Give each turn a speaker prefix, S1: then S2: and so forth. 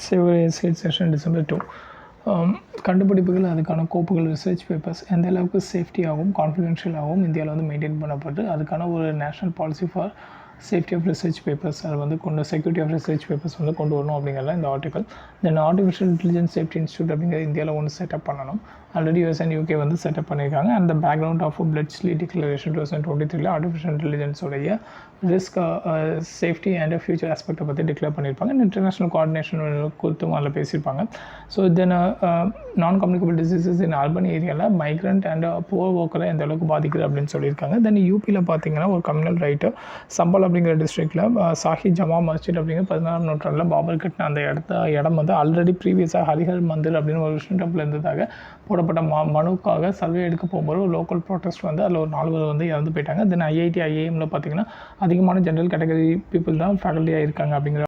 S1: Several Essay Session December 2. கண்டுபிடிப்புகள் அதுக்கான கோப்புகள் ரிசர்ச் பேப்பர்ஸ் எந்த அளவுக்கு சேஃப்டியாகவும் கான்ஃபிடென்ஷியலாகவும் இந்தியாவில் வந்து மெயின்டைன் பண்ணப்பட்டு அதுக்கான ஒரு national policy for safety of research papers அது வந்து கொண்டு செக்யூரிட்டி ஆஃப் ரிசர்ச் பேப்பர்ஸ் வந்து கொண்டு வரணும் அப்படிங்கிறத இந்த article. Then artificial intelligence safety institute அப்படிங்கிற இந்தியாவில் ஒன்று செட்டப் பண்ணணும். ஆல்ரெடி US and UK வந்து செட்டப் பண்ணியிருக்காங்க. அந்த background of Bletchley declaration 2023 artificial இன்டெலிஜென்ஸோடைய ரிஸ்க் சேஃப்டி அண்ட் ஃபியூச்சர் ஆஸ்பெக்டை பற்றி டிக்ளேர் பண்ணியிருப்பாங்க. இன்டர்நேஷனல் கோஆர்டினேஷன் குறித்தும் அதில் பேசியிருப்பாங்க. ஸோ தென் நான் கம்யூனிகபிள் டிசீசஸ் இன் அர்பன் ஏரியாவில் மைக்ரண்ட் அண்ட் புவர் ஒர்க்கரை எந்த அளவுக்கு பாதிக்குது அப்படின்னு சொல்லியிருக்காங்க. தென் யூபியில் பார்த்தீங்கன்னா ஒரு கம்யூனல் ரைட்டு சம்பல் அப்படிங்கிற டிஸ்ட்ரிக்டில் சாஹி ஜமா மஸ்ஜித் அப்படிங்கிற 14ஆம் நூற்றாண்டில் பாபர் கட்டின அந்த இடம் வந்து ஆல்ரெடி ப்ரீவியஸாக ஹரிஹர் மந்திர் அப்படின்னு ஒரு விஷ்ணு டெம்பிள் இருந்ததாக போடப்பட்ட மனுக்காக சர்வே எடுக்க போகும்போது ஒரு லோக்கல் ப்ரொட்டஸ்ட் வந்து அதில் ஒரு 4 பேர் வந்து இறந்து போயிட்டாங்க. தென் IIT IIMல பார்த்தீங்கன்னா அதிகமான ஜென்ரல் கேட்டகரி பீப்புள் தான் ஃபேக்கல்ட்டியாக இருக்காங்க அப்படிங்கிற